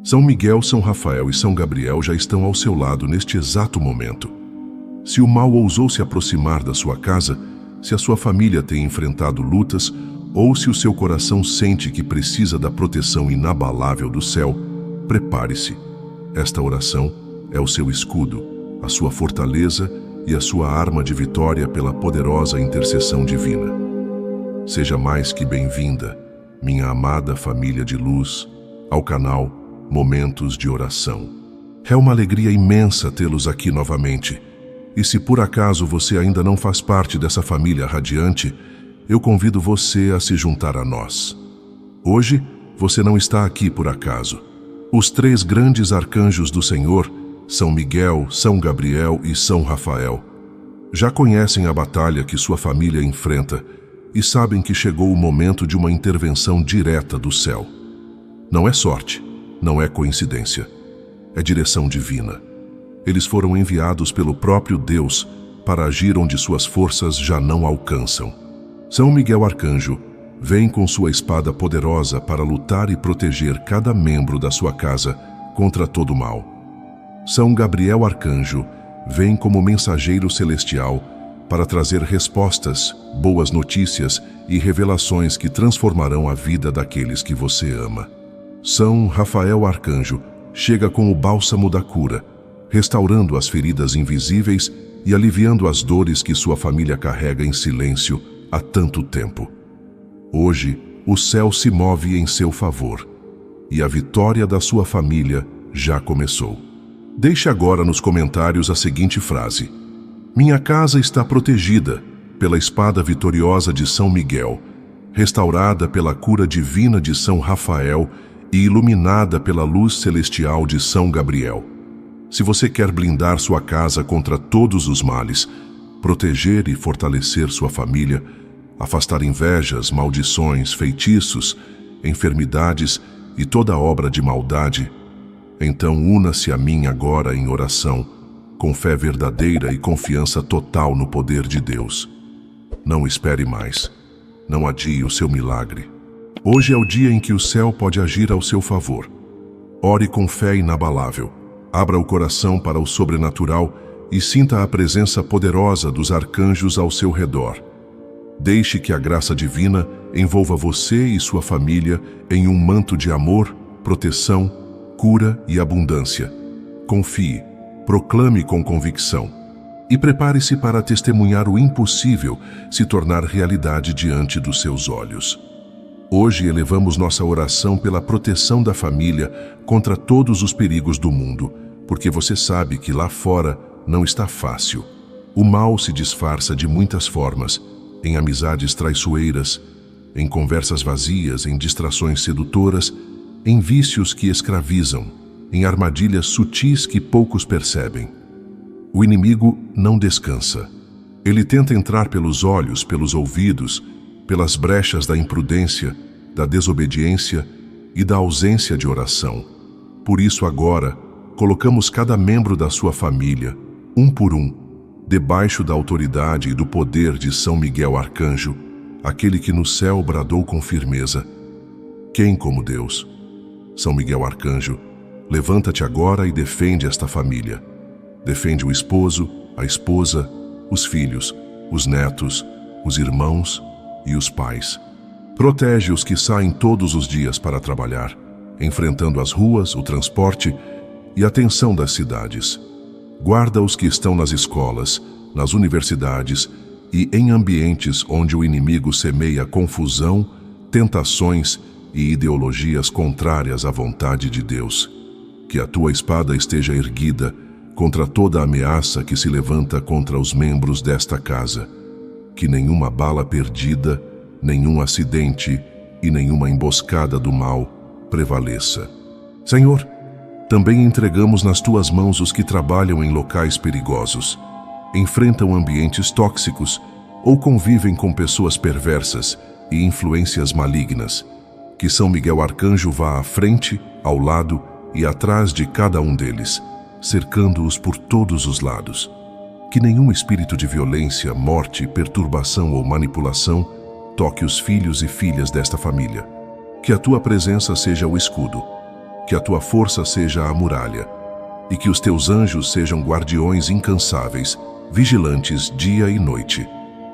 São Miguel, São Rafael e São Gabriel já estão ao seu lado neste exato momento. Se o mal ousou se aproximar da sua casa, se a sua família tem enfrentado lutas, ou se o seu coração sente que precisa da proteção inabalável do céu, prepare-se. Esta oração é o seu escudo, a sua fortaleza e a sua arma de vitória pela poderosa intercessão divina. Seja mais que bem-vinda, minha amada família de luz, ao canal Momentos de Oração. É uma alegria imensa tê-los aqui novamente. E se por acaso você ainda não faz parte dessa família radiante, eu convido você a se juntar a nós. Hoje, você não está aqui por acaso. Os três grandes arcanjos do Senhor, São Miguel, São Gabriel e São Rafael, já conhecem a batalha que sua família enfrenta e sabem que chegou o momento de uma intervenção direta do céu. Não é sorte, não é coincidência, é direção divina. Eles foram enviados pelo próprio Deus para agir onde suas forças já não alcançam. São Miguel Arcanjo vem com sua espada poderosa para lutar e proteger cada membro da sua casa contra todo o mal. São Gabriel Arcanjo vem como mensageiro celestial para trazer respostas, boas notícias e revelações que transformarão a vida daqueles que você ama. São Rafael Arcanjo chega com o bálsamo da cura, restaurando as feridas invisíveis e aliviando as dores que sua família carrega em silêncio há tanto tempo. Hoje, o céu se move em seu favor e a vitória da sua família já começou. Deixe agora nos comentários a seguinte frase: minha casa está protegida pela espada vitoriosa de São Miguel, restaurada pela cura divina de São Rafael e iluminada pela luz celestial de São Gabriel. Se você quer blindar sua casa contra todos os males, proteger e fortalecer sua família, afastar invejas, maldições, feitiços, enfermidades e toda obra de maldade, então una-se a mim agora em oração, com fé verdadeira e confiança total no poder de Deus. Não espere mais. Não adie o seu milagre. Hoje é o dia em que o céu pode agir ao seu favor. Ore com fé inabalável. Abra o coração para o sobrenatural e sinta a presença poderosa dos arcanjos ao seu redor. Deixe que a graça divina envolva você e sua família em um manto de amor, proteção, cura e abundância. Confie, proclame com convicção e prepare-se para testemunhar o impossível se tornar realidade diante dos seus olhos. Hoje elevamos nossa oração pela proteção da família contra todos os perigos do mundo, porque você sabe que lá fora não está fácil. O mal se disfarça de muitas formas, em amizades traiçoeiras, em conversas vazias, em distrações sedutoras, em vícios que escravizam, em armadilhas sutis que poucos percebem. O inimigo não descansa. Ele tenta entrar pelos olhos, pelos ouvidos, pelas brechas da imprudência, da desobediência e da ausência de oração. Por isso agora, colocamos cada membro da sua família, um por um, debaixo da autoridade e do poder de São Miguel Arcanjo, aquele que no céu bradou com firmeza: quem como Deus? São Miguel Arcanjo, levanta-te agora e defende esta família. Defende o esposo, a esposa, os filhos, os netos, os irmãos e os pais. Protege os que saem todos os dias para trabalhar, enfrentando as ruas, o transporte e a tensão das cidades. Guarda os que estão nas escolas, nas universidades e em ambientes onde o inimigo semeia confusão, tentações e ideologias contrárias à vontade de Deus. Que a tua espada esteja erguida contra toda ameaça que se levanta contra os membros desta casa. Que nenhuma bala perdida, nenhum acidente e nenhuma emboscada do mal prevaleça. Senhor, também entregamos nas tuas mãos os que trabalham em locais perigosos, enfrentam ambientes tóxicos ou convivem com pessoas perversas e influências malignas. Que São Miguel Arcanjo vá à frente, ao lado e atrás de cada um deles, cercando-os por todos os lados. Que nenhum espírito de violência, morte, perturbação ou manipulação toque os filhos e filhas desta família. Que a tua presença seja o escudo. que a tua força seja a muralha, e que os teus anjos sejam guardiões incansáveis, vigilantes dia e noite.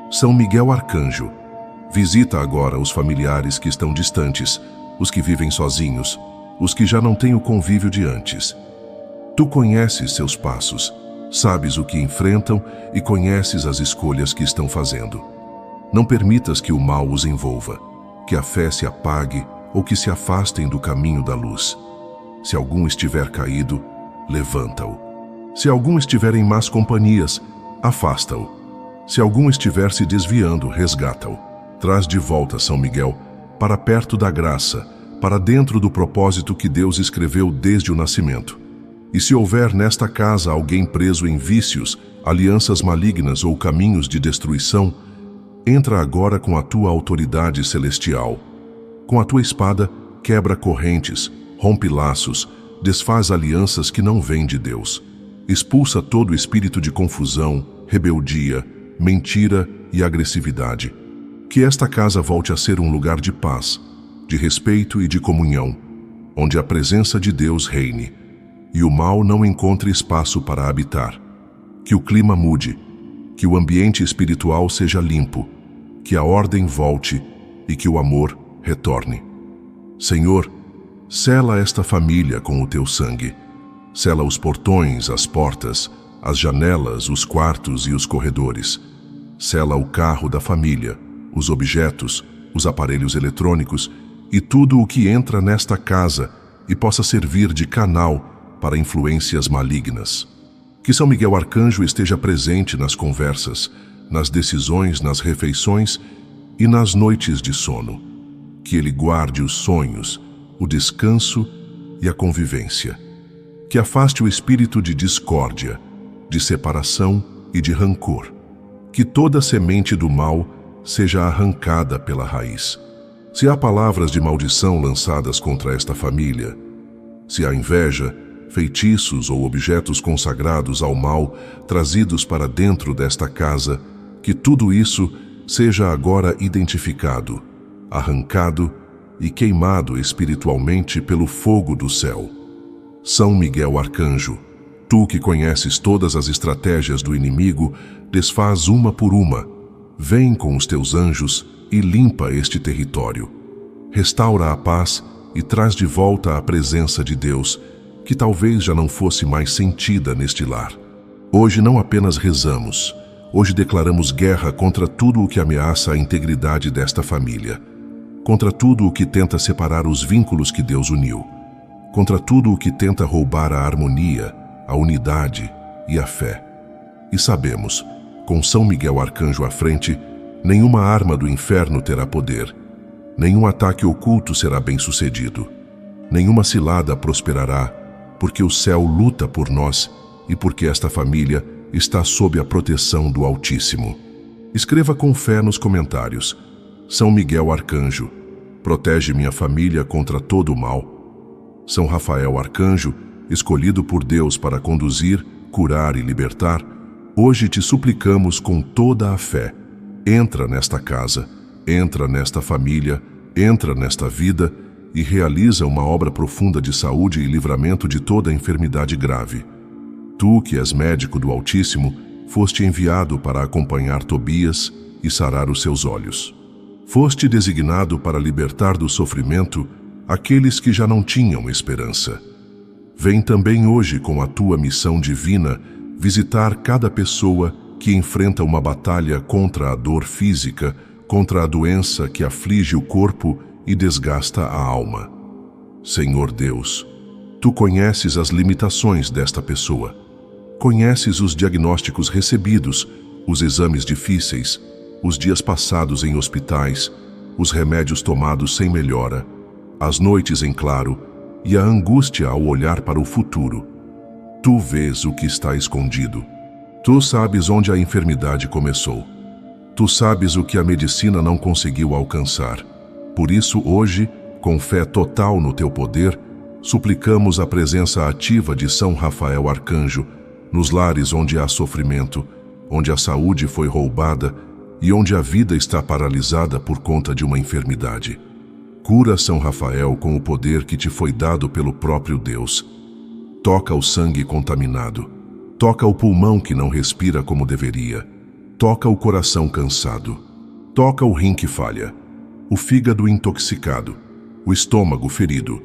São Miguel Arcanjo, visita agora os familiares que estão distantes, os que vivem sozinhos, os que já não têm o convívio de antes. Tu conheces seus passos, sabes o que enfrentam e conheces as escolhas que estão fazendo. Não permitas que o mal os envolva, que a fé se apague ou que se afastem do caminho da luz. Se algum estiver caído, levanta-o. Se algum estiver em más companhias, afasta-o. Se algum estiver se desviando, resgata-o. Traz de volta São Miguel para perto da graça, para dentro do propósito que Deus escreveu desde o nascimento. E se houver nesta casa alguém preso em vícios, alianças malignas ou caminhos de destruição, entra agora com a tua autoridade celestial. Com a tua espada, quebra correntes, rompe laços, desfaz alianças que não vêm de Deus. Expulsa todo espírito de confusão, rebeldia, mentira e agressividade. Que esta casa volte a ser um lugar de paz, de respeito e de comunhão, onde a presença de Deus reine e o mal não encontre espaço para habitar. Que o clima mude, que o ambiente espiritual seja limpo, que a ordem volte e que o amor retorne. Senhor, sela esta família com o teu sangue. Sela os portões, as portas, as janelas, os quartos e os corredores. Sela o carro da família, os objetos, os aparelhos eletrônicos e tudo o que entra nesta casa e possa servir de canal para influências malignas. Que São Miguel Arcanjo esteja presente nas conversas, nas decisões, nas refeições e nas noites de sono. Que ele guarde os sonhos, o descanso e a convivência. Que afaste o espírito de discórdia, de separação e de rancor. Que toda semente do mal seja arrancada pela raiz. Se há palavras de maldição lançadas contra esta família, se há inveja, feitiços ou objetos consagrados ao mal trazidos para dentro desta casa, que tudo isso seja agora identificado, arrancado e queimado espiritualmente pelo fogo do céu. São Miguel Arcanjo, tu que conheces todas as estratégias do inimigo, desfaz uma por uma. Vem com os teus anjos e limpa este território. Restaura a paz e traz de volta a presença de Deus, que talvez já não fosse mais sentida neste lar. Hoje não apenas rezamos, hoje declaramos guerra contra tudo o que ameaça a integridade desta família, contra tudo o que tenta separar os vínculos que Deus uniu, contra tudo o que tenta roubar a harmonia, a unidade e a fé. E sabemos, com São Miguel Arcanjo à frente, nenhuma arma do inferno terá poder, nenhum ataque oculto será bem-sucedido, nenhuma cilada prosperará, porque o céu luta por nós e porque esta família está sob a proteção do Altíssimo. Escreva com fé nos comentários: São Miguel Arcanjo, protege minha família contra todo o mal. São Rafael Arcanjo, escolhido por Deus para conduzir, curar e libertar, hoje te suplicamos com toda a fé. Entra nesta casa, entra nesta família, entra nesta vida e realiza uma obra profunda de saúde e livramento de toda enfermidade grave. Tu, que és médico do Altíssimo, foste enviado para acompanhar Tobias e sarar os seus olhos. Foste designado para libertar do sofrimento aqueles que já não tinham esperança. Vem também hoje com a tua missão divina visitar cada pessoa que enfrenta uma batalha contra a dor física, contra a doença que aflige o corpo e desgasta a alma. Senhor Deus, tu conheces as limitações desta pessoa. Conheces os diagnósticos recebidos, os exames difíceis, os dias passados em hospitais, os remédios tomados sem melhora, as noites em claro e a angústia ao olhar para o futuro. Tu vês o que está escondido. Tu sabes onde a enfermidade começou. Tu sabes o que a medicina não conseguiu alcançar. Por isso, hoje, com fé total no teu poder, suplicamos a presença ativa de São Rafael Arcanjo nos lares onde há sofrimento, onde a saúde foi roubada e onde a vida está paralisada por conta de uma enfermidade. Cura São Rafael com o poder que te foi dado pelo próprio Deus. Toca o sangue contaminado. Toca o pulmão que não respira como deveria. Toca o coração cansado. Toca o rim que falha. O fígado intoxicado. O estômago ferido.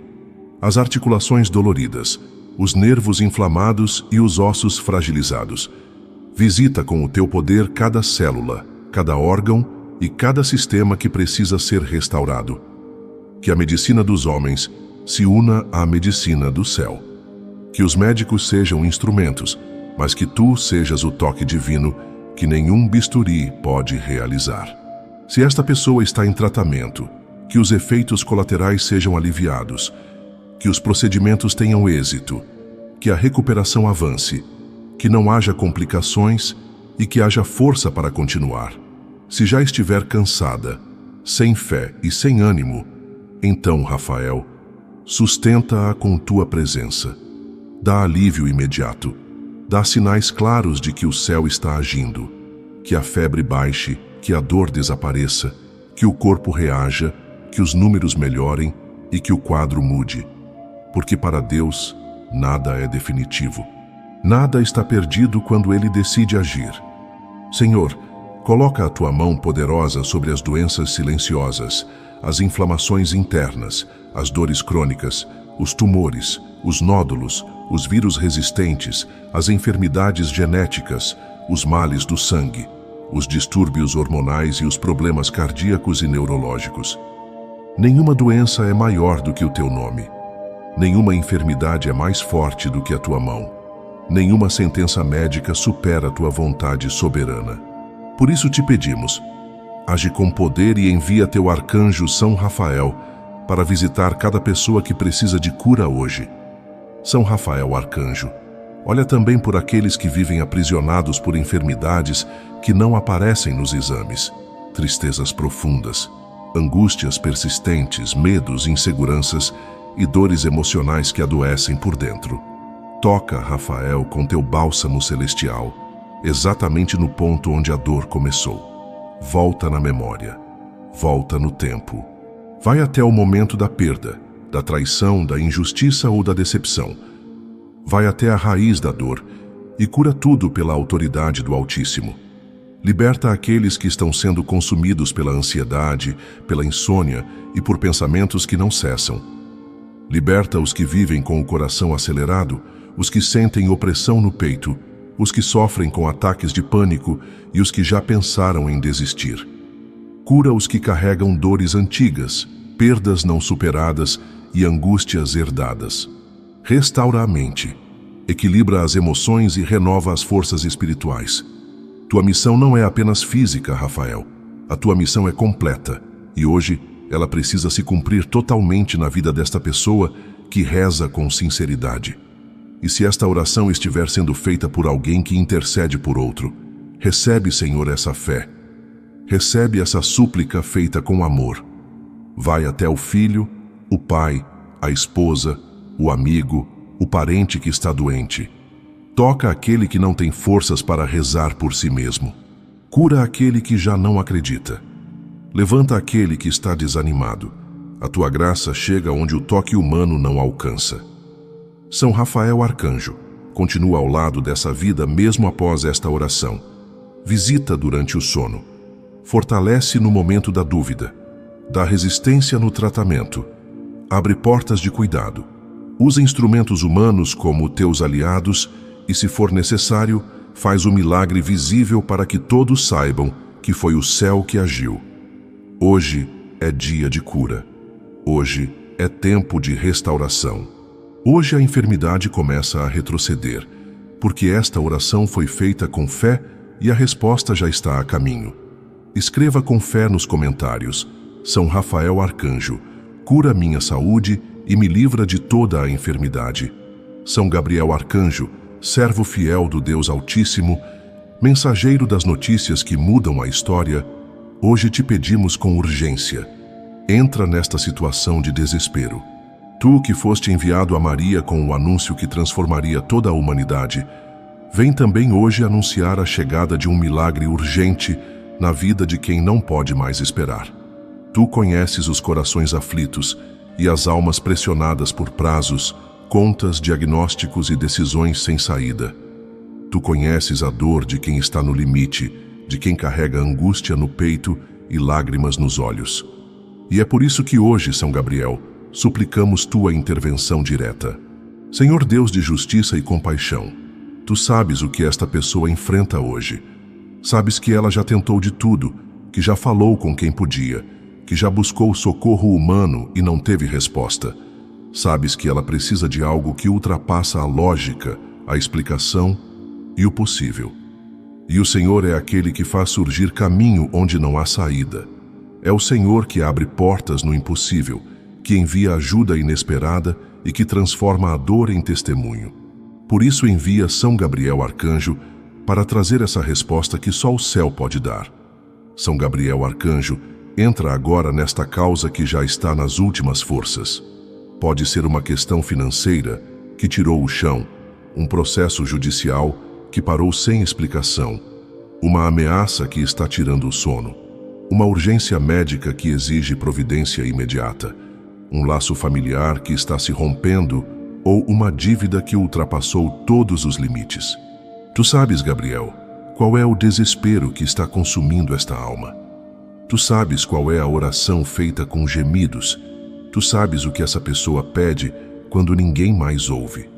As articulações doloridas. Os nervos inflamados e os ossos fragilizados. Visita com o teu poder cada célula, cada órgão e cada sistema que precisa ser restaurado. Que a medicina dos homens se una à medicina do céu. Que os médicos sejam instrumentos, mas que tu sejas o toque divino que nenhum bisturi pode realizar. Se esta pessoa está em tratamento, que os efeitos colaterais sejam aliviados, que os procedimentos tenham êxito, que a recuperação avance, que não haja complicações e que haja força para continuar. Se já estiver cansada, sem fé e sem ânimo, então, Rafael, sustenta-a com tua presença. Dá alívio imediato. Dá sinais claros de que o céu está agindo. Que a febre baixe, que a dor desapareça, que o corpo reaja, que os números melhorem e que o quadro mude. Porque para Deus, nada é definitivo. Nada está perdido quando Ele decide agir. Senhor, coloca a tua mão poderosa sobre as doenças silenciosas, as inflamações internas, as dores crônicas, os tumores, os nódulos, os vírus resistentes, as enfermidades genéticas, os males do sangue, os distúrbios hormonais e os problemas cardíacos e neurológicos. Nenhuma doença é maior do que o teu nome. Nenhuma enfermidade é mais forte do que a tua mão. Nenhuma sentença médica supera a tua vontade soberana. Por isso te pedimos, age com poder e envia teu arcanjo São Rafael para visitar cada pessoa que precisa de cura hoje. São Rafael, arcanjo, olha também por aqueles que vivem aprisionados por enfermidades que não aparecem nos exames, tristezas profundas, angústias persistentes, medos, inseguranças e dores emocionais que adoecem por dentro. Toca, Rafael, com teu bálsamo celestial, exatamente no ponto onde a dor começou. Volta na memória, volta no tempo. Vai até o momento da perda, da traição, da injustiça ou da decepção. Vai até a raiz da dor e cura tudo pela autoridade do Altíssimo. Liberta aqueles que estão sendo consumidos pela ansiedade, pela insônia e por pensamentos que não cessam. Liberta os que vivem com o coração acelerado, os que sentem opressão no peito, os que sofrem com ataques de pânico e os que já pensaram em desistir. Cura os que carregam dores antigas, perdas não superadas e angústias herdadas. Restaura a mente, equilibra as emoções e renova as forças espirituais. Tua missão não é apenas física, Rafael. A tua missão é completa e hoje ela precisa se cumprir totalmente na vida desta pessoa que reza com sinceridade. E se esta oração estiver sendo feita por alguém que intercede por outro, recebe, Senhor, essa fé. Recebe essa súplica feita com amor. Vai até o filho, o pai, a esposa, o amigo, o parente que está doente. Toca aquele que não tem forças para rezar por si mesmo. Cura aquele que já não acredita. Levanta aquele que está desanimado. A tua graça chega onde o toque humano não alcança. São Rafael, arcanjo, continua ao lado dessa vida mesmo após esta oração. Visita durante o sono. Fortalece no momento da dúvida. Dá resistência no tratamento. Abre portas de cuidado. Usa instrumentos humanos como teus aliados e, se for necessário, faz o milagre visível para que todos saibam que foi o céu que agiu. Hoje é dia de cura. Hoje é tempo de restauração. Hoje a enfermidade começa a retroceder, porque esta oração foi feita com fé e a resposta já está a caminho. Escreva com fé nos comentários: São Rafael, arcanjo, cura minha saúde e me livra de toda a enfermidade. São Gabriel, arcanjo, servo fiel do Deus Altíssimo, mensageiro das notícias que mudam a história, hoje te pedimos com urgência. Entra nesta situação de desespero. Tu que foste enviado a Maria com o anúncio que transformaria toda a humanidade, vem também hoje anunciar a chegada de um milagre urgente na vida de quem não pode mais esperar. Tu conheces os corações aflitos e as almas pressionadas por prazos, contas, diagnósticos e decisões sem saída. Tu conheces a dor de quem está no limite, de quem carrega angústia no peito e lágrimas nos olhos. E é por isso que hoje, São Gabriel, suplicamos tua intervenção direta. Senhor Deus de justiça e compaixão, tu sabes o que esta pessoa enfrenta hoje. Sabes que ela já tentou de tudo, que já falou com quem podia, que já buscou socorro humano e não teve resposta. Sabes que ela precisa de algo que ultrapassa a lógica, a explicação e o possível. E o Senhor é aquele que faz surgir caminho onde não há saída. É o Senhor que abre portas no impossível, que envia ajuda inesperada e que transforma a dor em testemunho. Por isso envia São Gabriel Arcanjo para trazer essa resposta que só o céu pode dar. São Gabriel Arcanjo, entra agora nesta causa que já está nas últimas forças. Pode ser uma questão financeira que tirou o chão, um processo judicial que parou sem explicação, uma ameaça que está tirando o sono, uma urgência médica que exige providência imediata, um laço familiar que está se rompendo ou uma dívida que ultrapassou todos os limites. Tu sabes, Gabriel, qual é o desespero que está consumindo esta alma. Tu sabes qual é a oração feita com gemidos. Tu sabes o que essa pessoa pede quando ninguém mais ouve.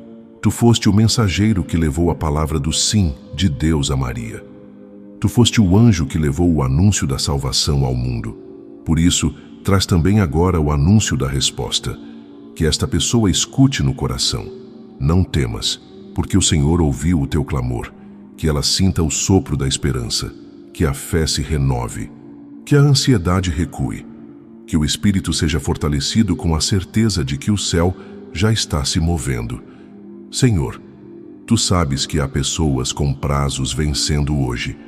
Tu foste o mensageiro que levou a palavra do sim de Deus a Maria. Tu foste o anjo que levou o anúncio da salvação ao mundo. Por isso, traz também agora o anúncio da resposta. Que esta pessoa escute no coração. Não temas, porque o Senhor ouviu o teu clamor. Que ela sinta o sopro da esperança. Que a fé se renove. Que a ansiedade recue. Que o espírito seja fortalecido com a certeza de que o céu já está se movendo. Senhor, tu sabes que há pessoas com prazos vencendo hoje,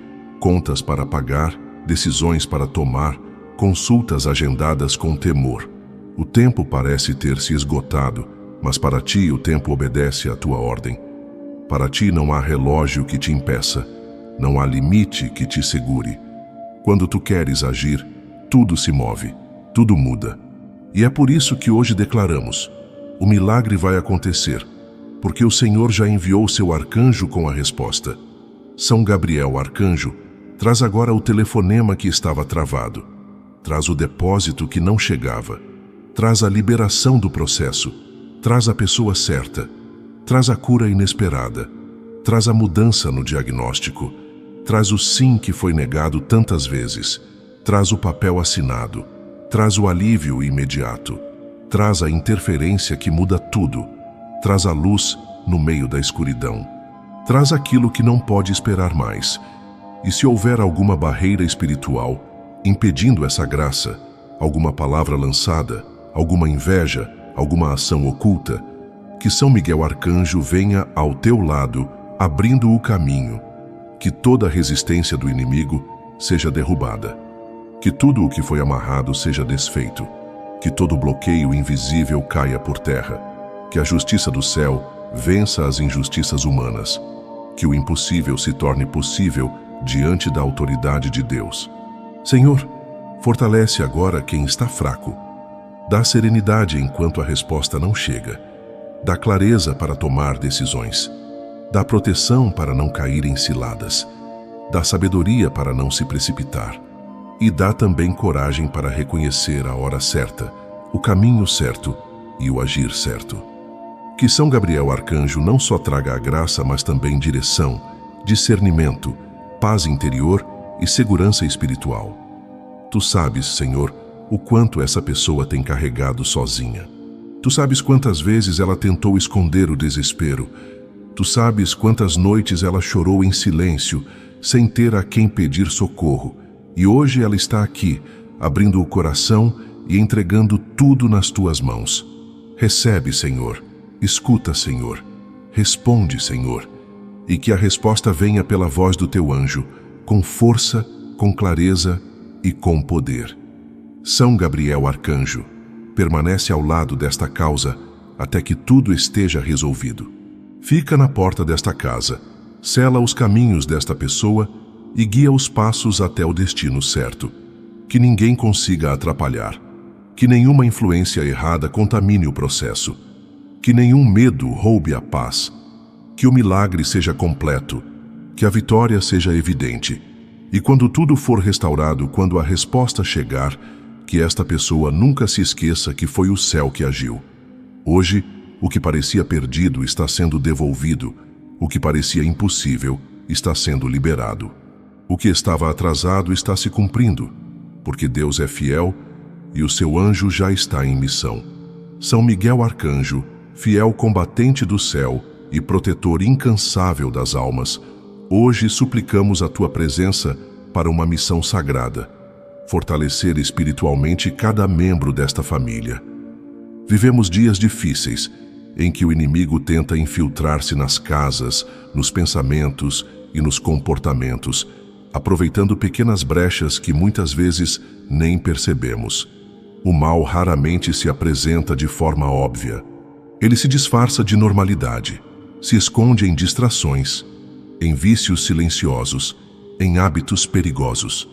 contas para pagar, decisões para tomar, consultas agendadas com temor. O tempo parece ter se esgotado, mas para ti o tempo obedece à tua ordem. Para ti não há relógio que te impeça, não há limite que te segure. Quando tu queres agir, tudo se move, tudo muda. E é por isso que hoje declaramos: o milagre vai acontecer, porque o Senhor já enviou seu arcanjo com a resposta. São Gabriel Arcanjo, traz agora o telefonema que estava travado. Traz o depósito que não chegava. Traz a liberação do processo. Traz a pessoa certa. Traz a cura inesperada. Traz a mudança no diagnóstico. Traz o sim que foi negado tantas vezes. Traz o papel assinado. Traz o alívio imediato. Traz a interferência que muda tudo. Traz a luz no meio da escuridão. Traz aquilo que não pode esperar mais. E se houver alguma barreira espiritual impedindo essa graça, alguma palavra lançada, alguma inveja, alguma ação oculta, que São Miguel Arcanjo venha ao teu lado, abrindo o caminho, que toda a resistência do inimigo seja derrubada, que tudo o que foi amarrado seja desfeito, que todo bloqueio invisível caia por terra, que a justiça do céu vença as injustiças humanas, que o impossível se torne possível diante da autoridade de Deus. Senhor, fortalece agora quem está fraco. Dá serenidade enquanto a resposta não chega. Dá clareza para tomar decisões. Dá proteção para não cair em ciladas. Dá sabedoria para não se precipitar. E dá também coragem para reconhecer a hora certa, o caminho certo e o agir certo. Que São Gabriel Arcanjo não só traga a graça, mas também direção, discernimento, paz interior e segurança espiritual. Tu sabes, Senhor, o quanto essa pessoa tem carregado sozinha. Tu sabes quantas vezes ela tentou esconder o desespero. Tu sabes quantas noites ela chorou em silêncio, sem ter a quem pedir socorro. E hoje ela está aqui, abrindo o coração e entregando tudo nas tuas mãos. Recebe, Senhor. Escuta, Senhor. Responde, Senhor. E que a resposta venha pela voz do teu anjo, com força, com clareza e com poder. São Gabriel Arcanjo, permanece ao lado desta causa até que tudo esteja resolvido. Fica na porta desta casa, sela os caminhos desta pessoa e guia os passos até o destino certo. que ninguém consiga atrapalhar, que nenhuma influência errada contamine o processo, que nenhum medo roube a paz, que o milagre seja completo, que a vitória seja evidente, e quando tudo for restaurado, quando a resposta chegar, que esta pessoa nunca se esqueça que foi o céu que agiu. Hoje, o que parecia perdido está sendo devolvido, o que parecia impossível está sendo liberado. O que estava atrasado está se cumprindo, porque Deus é fiel e o seu anjo já está em missão. São Miguel Arcanjo, fiel combatente do céu e protetor incansável das almas, hoje suplicamos a tua presença para uma missão sagrada: fortalecer espiritualmente cada membro desta família. Vivemos dias difíceis, em que o inimigo tenta infiltrar-se nas casas, nos pensamentos e nos comportamentos, aproveitando pequenas brechas que muitas vezes nem percebemos. O mal raramente se apresenta de forma óbvia. Ele se disfarça de normalidade, se esconde em distrações, em vícios silenciosos, em hábitos perigosos.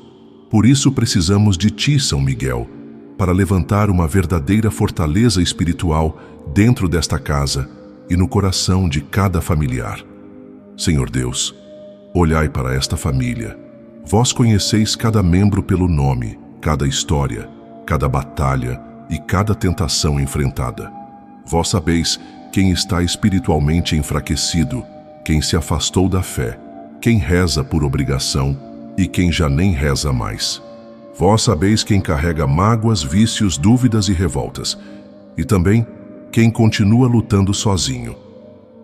Por isso precisamos de ti, São Miguel, para levantar uma verdadeira fortaleza espiritual dentro desta casa e no coração de cada familiar. Senhor Deus, olhai para esta família. Vós conheceis cada membro pelo nome, cada história, cada batalha e cada tentação enfrentada. Vós sabeis quem está espiritualmente enfraquecido, quem se afastou da fé, quem reza por obrigação e quem já nem reza mais. Vós sabeis quem carrega mágoas, vícios, dúvidas e revoltas, e também quem continua lutando sozinho.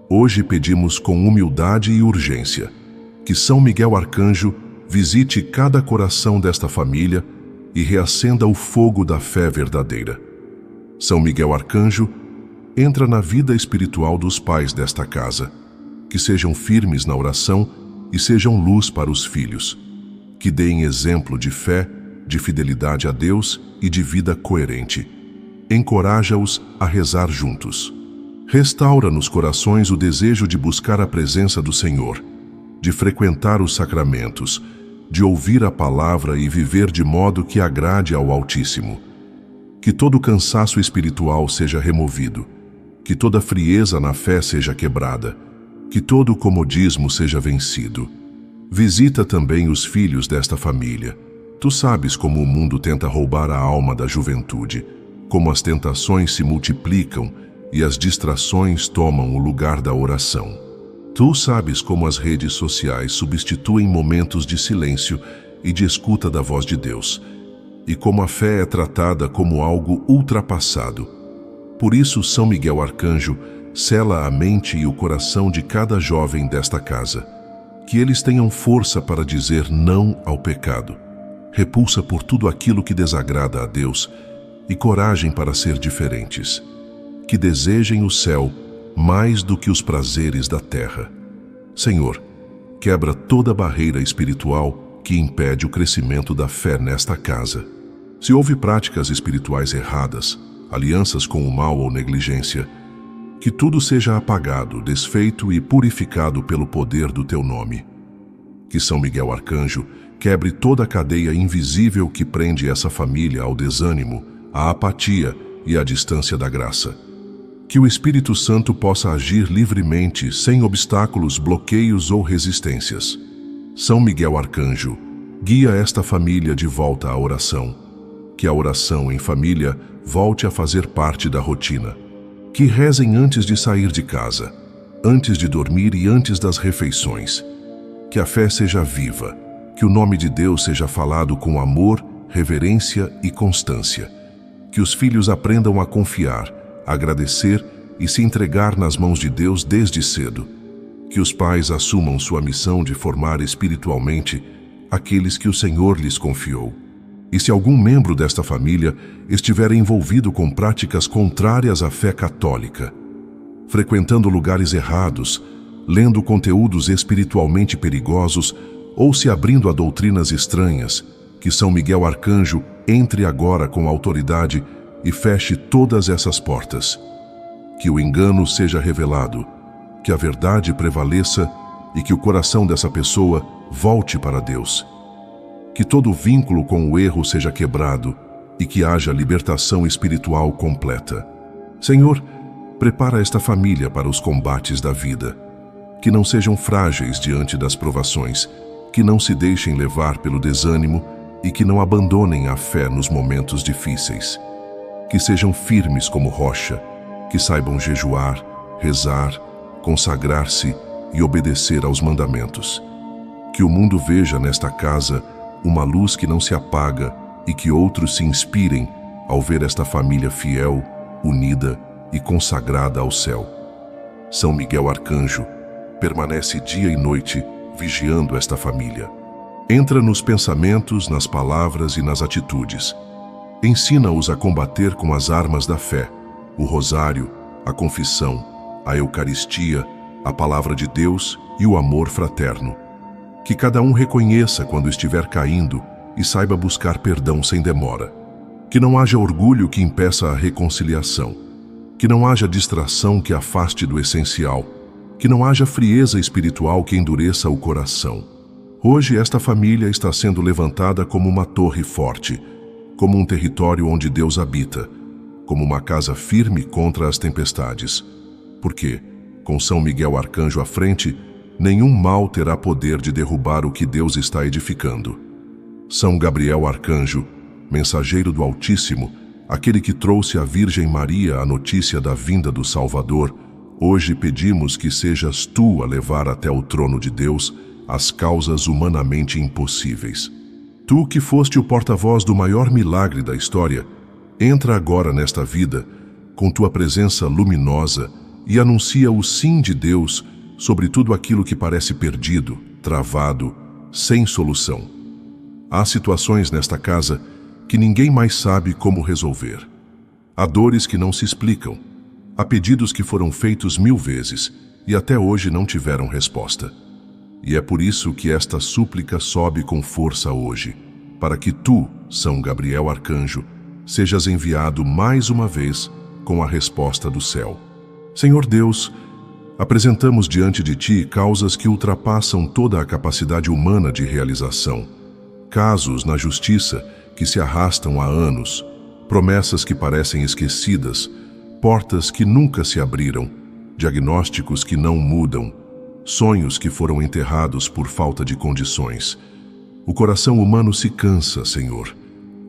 Hoje pedimos com humildade e urgência que São Miguel Arcanjo visite cada coração desta família e reacenda o fogo da fé verdadeira. São Miguel Arcanjo, entra na vida espiritual dos pais desta casa, que sejam firmes na oração e sejam luz para os filhos, que deem exemplo de fé, de fidelidade a Deus e de vida coerente. Encoraja-os a rezar juntos. Restaura nos corações o desejo de buscar a presença do Senhor, de frequentar os sacramentos, de ouvir a palavra e viver de modo que agrade ao Altíssimo. Que todo cansaço espiritual seja removido, que toda frieza na fé seja quebrada, que todo comodismo seja vencido. Visita também os filhos desta família. Tu sabes como o mundo tenta roubar a alma da juventude, como as tentações se multiplicam e as distrações tomam o lugar da oração. Tu sabes como as redes sociais substituem momentos de silêncio e de escuta da voz de Deus, e como a fé é tratada como algo ultrapassado. Por isso, São Miguel Arcanjo sela a mente e o coração de cada jovem desta casa, que eles tenham força para dizer não ao pecado, repulsa por tudo aquilo que desagrada a Deus e coragem para ser diferentes, que desejem o céu mais do que os prazeres da terra. Senhor, quebra toda barreira espiritual que impede o crescimento da fé nesta casa. Se houve práticas espirituais erradas, alianças com o mal ou negligência, que tudo seja apagado, desfeito e purificado pelo poder do teu nome. Que São Miguel Arcanjo quebre toda a cadeia invisível que prende essa família ao desânimo, à apatia e à distância da graça. Que o Espírito Santo possa agir livremente, sem obstáculos, bloqueios ou resistências. São Miguel Arcanjo, guia esta família de volta à oração. Que a oração em família volte a fazer parte da rotina. Que rezem antes de sair de casa, antes de dormir e antes das refeições. Que a fé seja viva, que o nome de Deus seja falado com amor, reverência e constância. Que os filhos aprendam a confiar, agradecer e se entregar nas mãos de Deus desde cedo. Que os pais assumam sua missão de formar espiritualmente aqueles que o Senhor lhes confiou. E se algum membro desta família estiver envolvido com práticas contrárias à fé católica, frequentando lugares errados, lendo conteúdos espiritualmente perigosos ou se abrindo a doutrinas estranhas, que São Miguel Arcanjo entre agora com autoridade e feche todas essas portas. Que o engano seja revelado, que a verdade prevaleça e que o coração dessa pessoa volte para Deus. que todo vínculo com o erro seja quebrado e que haja libertação espiritual completa. Senhor, prepara esta família para os combates da vida, que não sejam frágeis diante das provações, que não se deixem levar pelo desânimo e que não abandonem a fé nos momentos difíceis. Que sejam firmes como rocha, que saibam jejuar, rezar, consagrar-se e obedecer aos mandamentos. Que o mundo veja nesta casa uma luz que não se apaga e que outros se inspirem ao ver esta família fiel, unida e consagrada ao céu. São Miguel Arcanjo, permanece dia e noite vigiando esta família. Entra nos pensamentos, nas palavras e nas atitudes. Ensina-os a combater com as armas da fé, o rosário, a confissão, a Eucaristia, a palavra de Deus e o amor fraterno. Que cada um reconheça quando estiver caindo e saiba buscar perdão sem demora. Que não haja orgulho que impeça a reconciliação. Que não haja distração que afaste do essencial. Que não haja frieza espiritual que endureça o coração. Hoje esta família está sendo levantada como uma torre forte, como um território onde Deus habita, como uma casa firme contra as tempestades. Porque, com São Miguel Arcanjo à frente, nenhum mal terá poder de derrubar o que Deus está edificando. São Gabriel Arcanjo, mensageiro do Altíssimo, aquele que trouxe à Virgem Maria a notícia da vinda do Salvador, hoje pedimos que sejas tu a levar até o trono de Deus as causas humanamente impossíveis. Tu que foste o porta-voz do maior milagre da história, entra agora nesta vida com tua presença luminosa e anuncia o sim de Deus sobre tudo aquilo que parece perdido, travado, sem solução. Há situações nesta casa que ninguém mais sabe como resolver. Há dores que não se explicam. Há pedidos que foram feitos 1000 vezes e até hoje não tiveram resposta. E é por isso que esta súplica sobe com força hoje, para que tu, São Gabriel Arcanjo, sejas enviado mais uma vez com a resposta do céu. Senhor Deus, apresentamos diante de ti causas que ultrapassam toda a capacidade humana de realização. Casos na justiça que se arrastam há anos, promessas que parecem esquecidas, portas que nunca se abriram, diagnósticos que não mudam, sonhos que foram enterrados por falta de condições. O coração humano se cansa, Senhor.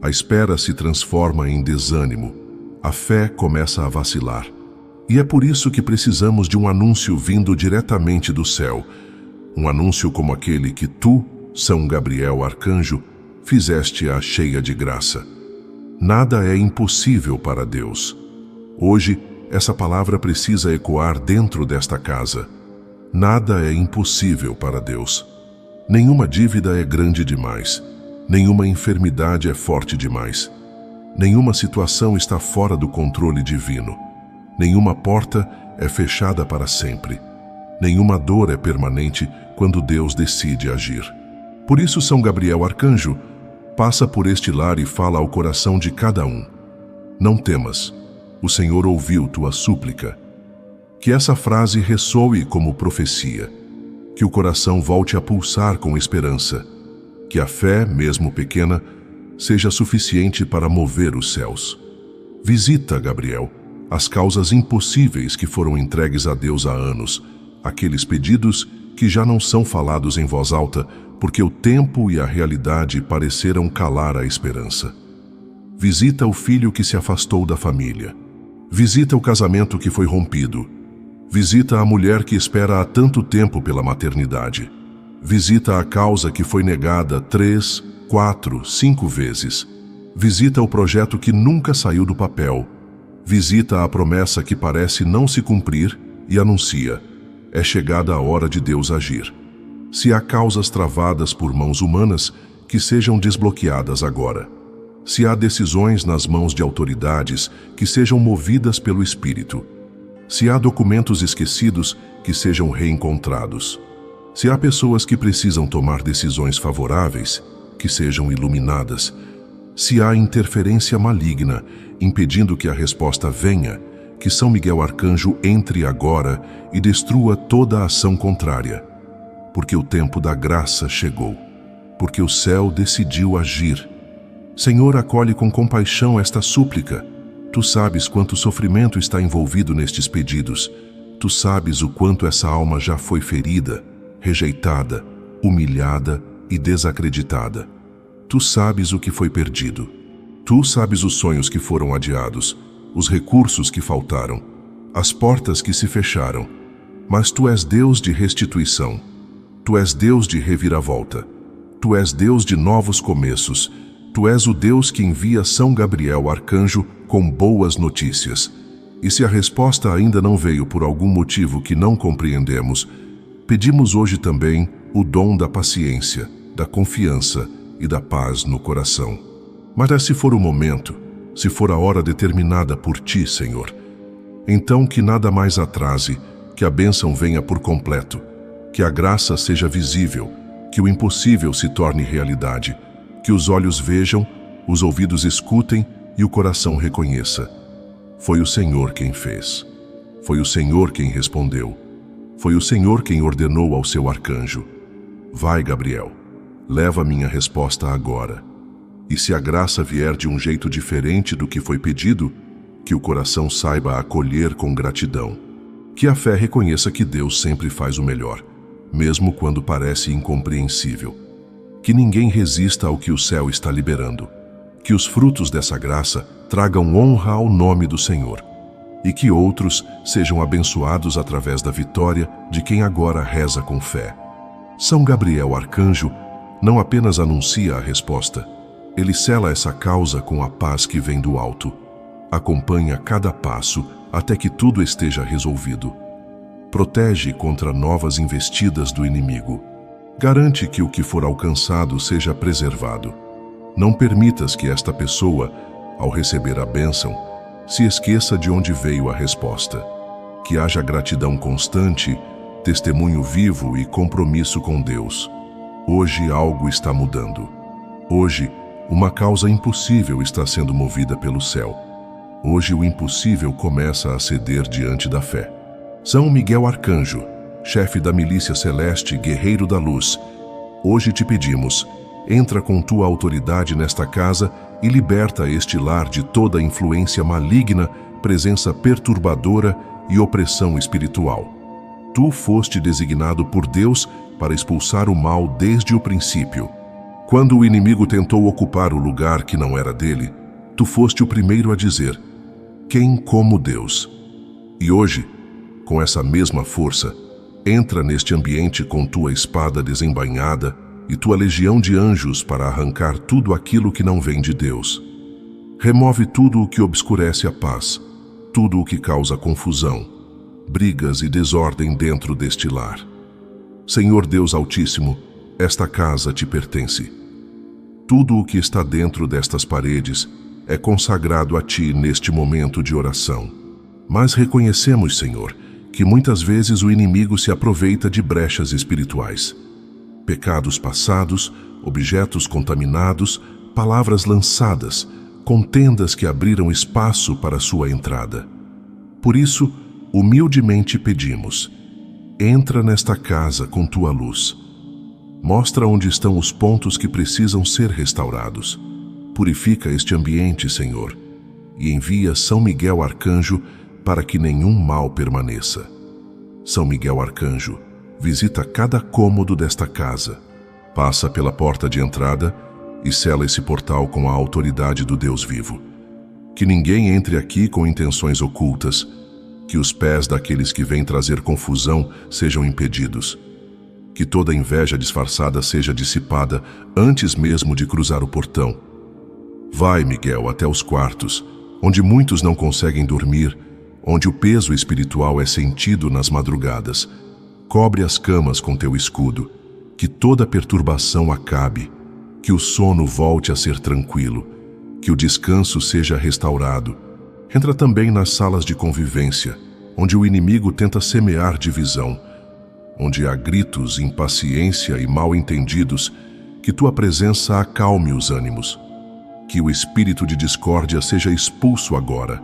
A espera se transforma em desânimo. A fé começa a vacilar. E é por isso que precisamos de um anúncio vindo diretamente do céu. Um anúncio como aquele que tu, São Gabriel Arcanjo, fizeste-a cheia de graça. Nada é impossível para Deus. Hoje, essa palavra precisa ecoar dentro desta casa. Nada é impossível para Deus. Nenhuma dívida é grande demais. Nenhuma enfermidade é forte demais. Nenhuma situação está fora do controle divino. Nenhuma porta é fechada para sempre. Nenhuma dor é permanente quando Deus decide agir. Por isso, São Gabriel Arcanjo, passa por este lar e fala ao coração de cada um. Não temas, o Senhor ouviu tua súplica. Que essa frase ressoe como profecia, que o coração volte a pulsar com esperança, que a fé, mesmo pequena, seja suficiente para mover os céus. Visita, Gabriel, as causas impossíveis que foram entregues a Deus há anos, aqueles pedidos que já não são falados em voz alta porque o tempo e a realidade pareceram calar a esperança. Visita o filho que se afastou da família. Visita o casamento que foi rompido. Visita a mulher que espera há tanto tempo pela maternidade. Visita a causa que foi negada 3, 4, 5 vezes. Visita o projeto que nunca saiu do papel. Visita a promessa que parece não se cumprir e anuncia: é chegada a hora de Deus agir. Se há causas travadas por mãos humanas, que sejam desbloqueadas agora. Se há decisões nas mãos de autoridades, que sejam movidas pelo Espírito. Se há documentos esquecidos, que sejam reencontrados. Se há pessoas que precisam tomar decisões favoráveis, que sejam iluminadas. Se há interferência maligna, impedindo que a resposta venha, que São Miguel Arcanjo entre agora e destrua toda a ação contrária. Porque o tempo da graça chegou. porque o céu decidiu agir. Senhor, acolhe com compaixão esta súplica. Tu sabes quanto sofrimento está envolvido nestes pedidos. Tu sabes o quanto essa alma já foi ferida, rejeitada, humilhada e desacreditada. Tu sabes o que foi perdido. Tu sabes os sonhos que foram adiados, os recursos que faltaram, as portas que se fecharam. Mas Tu és Deus de restituição. Tu és Deus de reviravolta. Tu és Deus de novos começos. Tu és o Deus que envia São Gabriel, arcanjo, com boas notícias. E se a resposta ainda não veio por algum motivo que não compreendemos, pedimos hoje também o dom da paciência, da confiança e da paz no coração. Mas se for o momento, se for a hora determinada por Ti, Senhor, então que nada mais atrase, que a bênção venha por completo, que a graça seja visível, que o impossível se torne realidade, que os olhos vejam, os ouvidos escutem e o coração reconheça. Foi o Senhor quem fez. Foi o Senhor quem respondeu. Foi o Senhor quem ordenou ao seu arcanjo: vai, Gabriel, leva minha resposta agora. E se a graça vier de um jeito diferente do que foi pedido, que o coração saiba acolher com gratidão. Que a fé reconheça que Deus sempre faz o melhor, mesmo quando parece incompreensível. Que ninguém resista ao que o céu está liberando. Que os frutos dessa graça tragam honra ao nome do Senhor. E que outros sejam abençoados através da vitória de quem agora reza com fé. São Gabriel, arcanjo, não apenas anuncia a resposta, ele sela essa causa com a paz que vem do alto. Acompanha cada passo até que tudo esteja resolvido. Protege contra novas investidas do inimigo. Garante que o que for alcançado seja preservado. Não permitas que esta pessoa, ao receber a bênção, se esqueça de onde veio a resposta. Que haja gratidão constante, testemunho vivo e compromisso com Deus. Hoje algo está mudando. Hoje, uma causa impossível está sendo movida pelo céu. Hoje o impossível começa a ceder diante da fé. São Miguel Arcanjo, chefe da milícia celeste, guerreiro da luz, hoje te pedimos, entra com tua autoridade nesta casa e liberta este lar de toda influência maligna, presença perturbadora e opressão espiritual. Tu foste designado por Deus para expulsar o mal desde o princípio. Quando o inimigo tentou ocupar o lugar que não era dele, tu foste o primeiro a dizer: quem como Deus? E hoje, com essa mesma força, entra neste ambiente com tua espada desembainhada e tua legião de anjos para arrancar tudo aquilo que não vem de Deus. Remove tudo o que obscurece a paz, tudo o que causa confusão, brigas e desordem dentro deste lar. Senhor Deus Altíssimo, esta casa te pertence. Tudo o que está dentro destas paredes é consagrado a Ti neste momento de oração. Mas reconhecemos, Senhor, que muitas vezes o inimigo se aproveita de brechas espirituais. Pecados passados, objetos contaminados, palavras lançadas, contendas que abriram espaço para sua entrada. Por isso, humildemente pedimos: entra nesta casa com tua luz. Mostra onde estão os pontos que precisam ser restaurados. Purifica este ambiente, Senhor, e envia São Miguel Arcanjo para que nenhum mal permaneça. São Miguel Arcanjo, visita cada cômodo desta casa, passa pela porta de entrada e sela esse portal com a autoridade do Deus vivo. Que ninguém entre aqui com intenções ocultas, que os pés daqueles que vêm trazer confusão sejam impedidos. Que toda inveja disfarçada seja dissipada antes mesmo de cruzar o portão. Vai, Miguel, até os quartos, onde muitos não conseguem dormir, onde o peso espiritual é sentido nas madrugadas. Cobre as camas com teu escudo, que toda perturbação acabe, que o sono volte a ser tranquilo, que o descanso seja restaurado. Entra também nas salas de convivência, onde o inimigo tenta semear divisão, onde há gritos, impaciência e mal-entendidos, que tua presença acalme os ânimos. Que o espírito de discórdia seja expulso agora,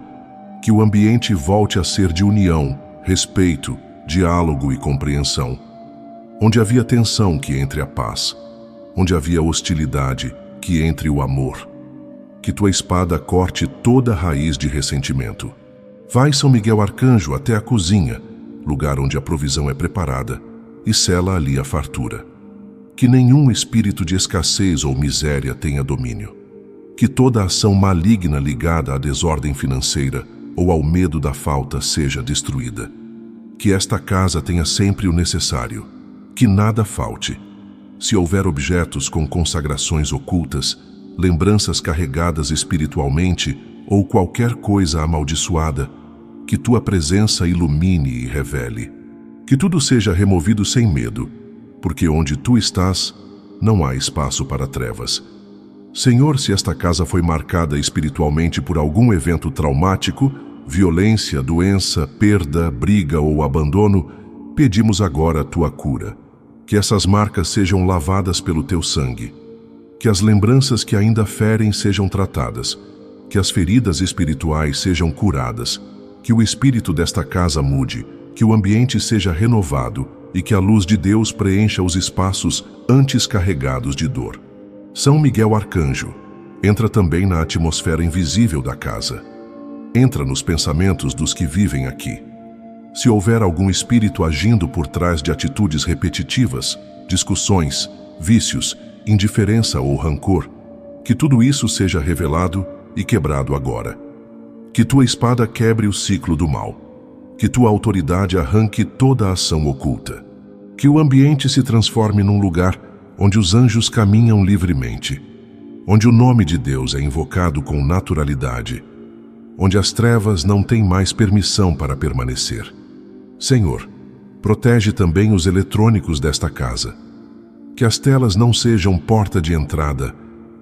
que o ambiente volte a ser de união, respeito, diálogo e compreensão. Onde havia tensão, que entre a paz. onde havia hostilidade, que entre o amor. Que tua espada corte toda a raiz de ressentimento. Vai, São Miguel Arcanjo, até a cozinha, lugar onde a provisão é preparada, e sela ali a fartura. Que nenhum espírito de escassez ou miséria tenha domínio. Que toda ação maligna ligada à desordem financeira ou ao medo da falta seja destruída. Que esta casa tenha sempre o necessário. Que nada falte. Se houver objetos com consagrações ocultas, lembranças carregadas espiritualmente ou qualquer coisa amaldiçoada, que tua presença ilumine e revele. Que tudo seja removido sem medo, porque onde tu estás, não há espaço para trevas. Senhor, se esta casa foi marcada espiritualmente por algum evento traumático, violência, doença, perda, briga ou abandono, pedimos agora a tua cura. Que essas marcas sejam lavadas pelo teu sangue. Que as lembranças que ainda ferem sejam tratadas. Que as feridas espirituais sejam curadas. Que o espírito desta casa mude. Que o ambiente seja renovado e que a luz de Deus preencha os espaços antes carregados de dor. São Miguel Arcanjo, entra também na atmosfera invisível da casa. Entra nos pensamentos dos que vivem aqui. Se houver algum espírito agindo por trás de atitudes repetitivas, discussões, vícios, indiferença ou rancor, que tudo isso seja revelado e quebrado agora. Que tua espada quebre o ciclo do mal. Que tua autoridade arranque toda a ação oculta. Que o ambiente se transforme num lugar onde os anjos caminham livremente, onde o nome de Deus é invocado com naturalidade, onde as trevas não têm mais permissão para permanecer. Senhor, protege também os eletrônicos desta casa. Que as telas não sejam porta de entrada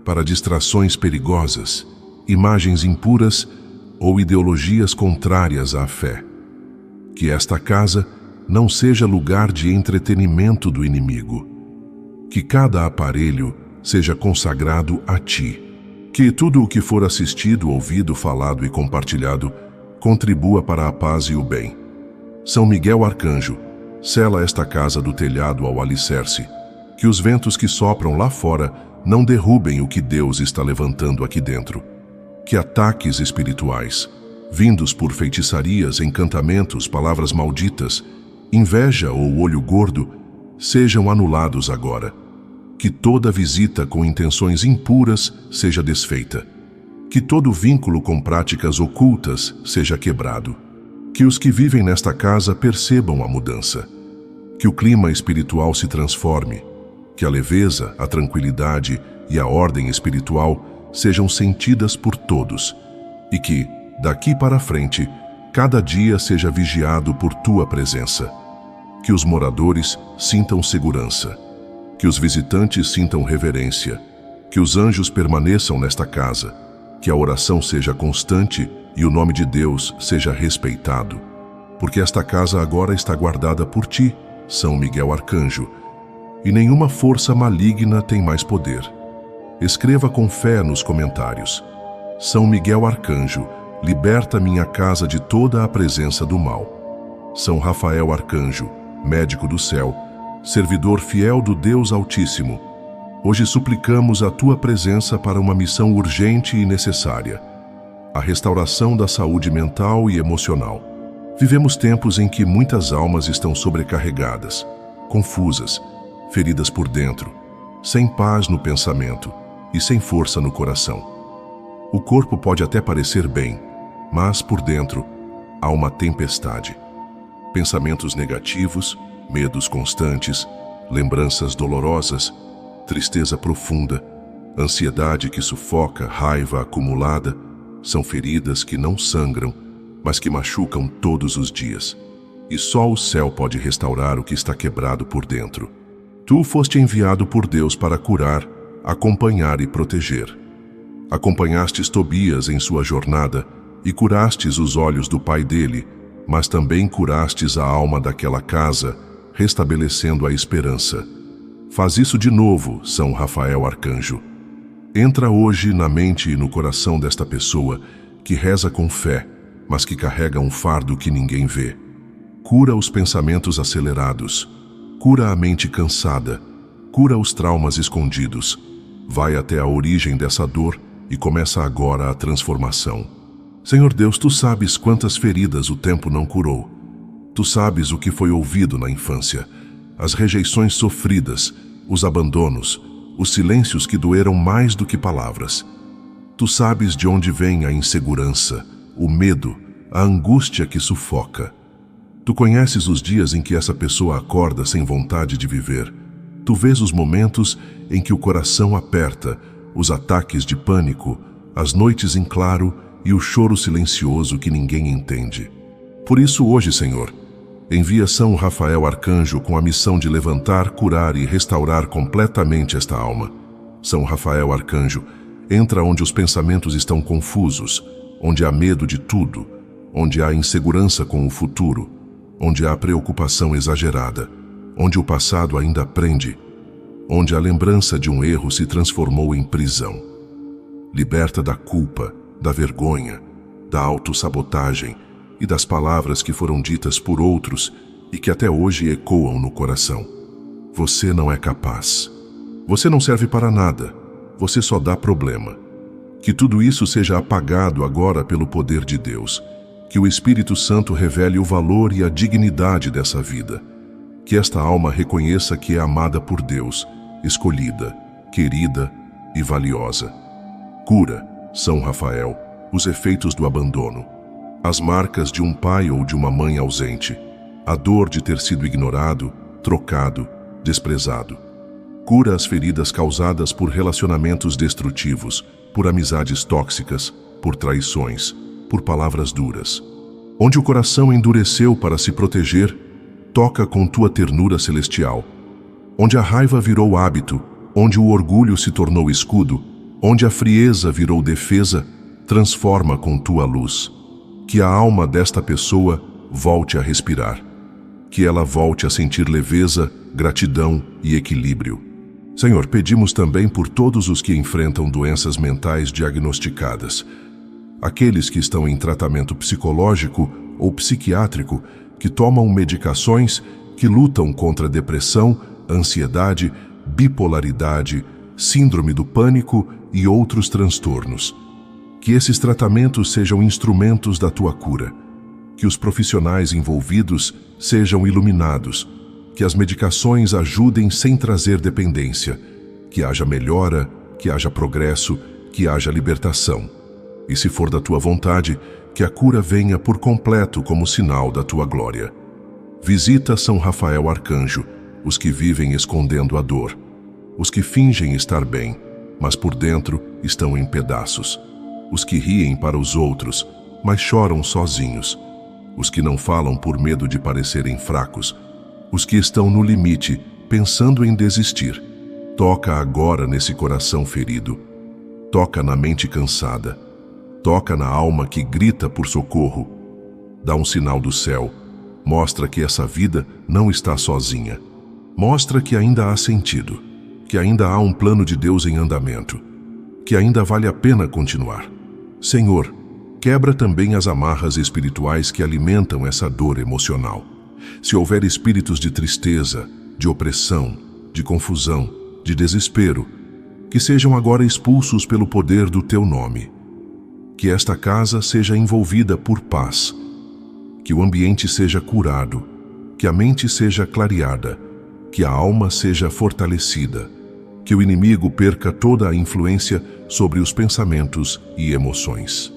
para distrações perigosas, imagens impuras ou ideologias contrárias à fé. Que esta casa não seja lugar de entretenimento do inimigo. Que cada aparelho seja consagrado a Ti. Que tudo o que for assistido, ouvido, falado e compartilhado contribua para a paz e o bem. São Miguel Arcanjo, sela esta casa do telhado ao alicerce. Que os ventos que sopram lá fora não derrubem o que Deus está levantando aqui dentro. Que ataques espirituais, vindos por feitiçarias, encantamentos, palavras malditas, inveja ou olho gordo, sejam anulados agora. Que toda visita com intenções impuras seja desfeita. Que todo vínculo com práticas ocultas seja quebrado. Que os que vivem nesta casa percebam a mudança. Que o clima espiritual se transforme. Que a leveza, a tranquilidade e a ordem espiritual sejam sentidas por todos. E que, daqui para frente, cada dia seja vigiado por tua presença. Que os moradores sintam segurança. Que os visitantes sintam reverência. Que os anjos permaneçam nesta casa. Que a oração seja constante e o nome de Deus seja respeitado. Porque esta casa agora está guardada por ti, São Miguel Arcanjo, e nenhuma força maligna tem mais poder. Escreva com fé nos comentários: São Miguel Arcanjo, liberta minha casa de toda a presença do mal. São Rafael Arcanjo, médico do céu, servidor fiel do Deus Altíssimo, hoje suplicamos a tua presença para uma missão urgente e necessária: a restauração da saúde mental e emocional. Vivemos tempos em que muitas almas estão sobrecarregadas, confusas, feridas por dentro, sem paz no pensamento e sem força no coração. O corpo pode até parecer bem, mas por dentro há uma tempestade. Pensamentos negativos, medos constantes, lembranças dolorosas, tristeza profunda, ansiedade que sufoca, raiva acumulada, são feridas que não sangram, mas que machucam todos os dias. E só o céu pode restaurar o que está quebrado por dentro. Tu foste enviado por Deus para curar, acompanhar e proteger. Acompanhastes Tobias em sua jornada e curastes os olhos do pai dele, mas também curastes a alma daquela casa, restabelecendo a esperança. Faz isso de novo, São Rafael Arcanjo. Entra hoje na mente e no coração desta pessoa que reza com fé, mas que carrega um fardo que ninguém vê. Cura os pensamentos acelerados, cura a mente cansada, cura os traumas escondidos. Vai até a origem dessa dor e começa agora a transformação. Senhor Deus, Tu sabes quantas feridas o tempo não curou. Tu sabes o que foi ouvido na infância, as rejeições sofridas, os abandonos, os silêncios que doeram mais do que palavras. Tu sabes de onde vem a insegurança, o medo, a angústia que sufoca. Tu conheces os dias em que essa pessoa acorda sem vontade de viver. Tu vês os momentos em que o coração aperta, os ataques de pânico, as noites em claro e o choro silencioso que ninguém entende. Por isso hoje, Senhor, envia São Rafael Arcanjo com a missão de levantar, curar e restaurar completamente esta alma. São Rafael Arcanjo, entra onde os pensamentos estão confusos, onde há medo de tudo, onde há insegurança com o futuro, onde há preocupação exagerada, onde o passado ainda prende, onde a lembrança de um erro se transformou em prisão. Liberta da culpa, da vergonha, da autossabotagem e das palavras que foram ditas por outros e que até hoje ecoam no coração. Você não é capaz. Você não serve para nada. Você só dá problema. Que tudo isso seja apagado agora pelo poder de Deus. Que o Espírito Santo revele o valor e a dignidade dessa vida. Que esta alma reconheça que é amada por Deus, escolhida, querida e valiosa. Cura, São Rafael, os efeitos do abandono, as marcas de um pai ou de uma mãe ausente, a dor de ter sido ignorado, trocado, desprezado. Cura as feridas causadas por relacionamentos destrutivos, por amizades tóxicas, por traições, por palavras duras. Onde o coração endureceu para se proteger, toca com tua ternura celestial. Onde a raiva virou hábito, onde o orgulho se tornou escudo, onde a frieza virou defesa, transforma com tua luz. Que a alma desta pessoa volte a respirar. Que ela volte a sentir leveza, gratidão e equilíbrio. Senhor, pedimos também por todos os que enfrentam doenças mentais diagnosticadas. Aqueles que estão em tratamento psicológico ou psiquiátrico, que tomam medicações, que lutam contra depressão, ansiedade, bipolaridade, síndrome do pânico e outros transtornos. Que esses tratamentos sejam instrumentos da tua cura. Que os profissionais envolvidos sejam iluminados. Que as medicações ajudem sem trazer dependência. Que haja melhora, que haja progresso, que haja libertação. E se for da tua vontade, que a cura venha por completo como sinal da tua glória. Visita São Rafael Arcanjo, os que vivem escondendo a dor, os que fingem estar bem, mas por dentro estão em pedaços, os que riem para os outros, mas choram sozinhos, os que não falam por medo de parecerem fracos, os que estão no limite, pensando em desistir. Toca agora nesse coração ferido, toca na mente cansada, toca na alma que grita por socorro. Dá um sinal do céu, mostra que essa vida não está sozinha. Mostra que ainda há sentido, que ainda há um plano de Deus em andamento, que ainda vale a pena continuar. Senhor, quebra também as amarras espirituais que alimentam essa dor emocional. Se houver espíritos de tristeza, de opressão, de confusão, de desespero, que sejam agora expulsos pelo poder do teu nome. Que esta casa seja envolvida por paz, que o ambiente seja curado, que a mente seja clareada, que a alma seja fortalecida, que o inimigo perca toda a influência sobre os pensamentos e emoções.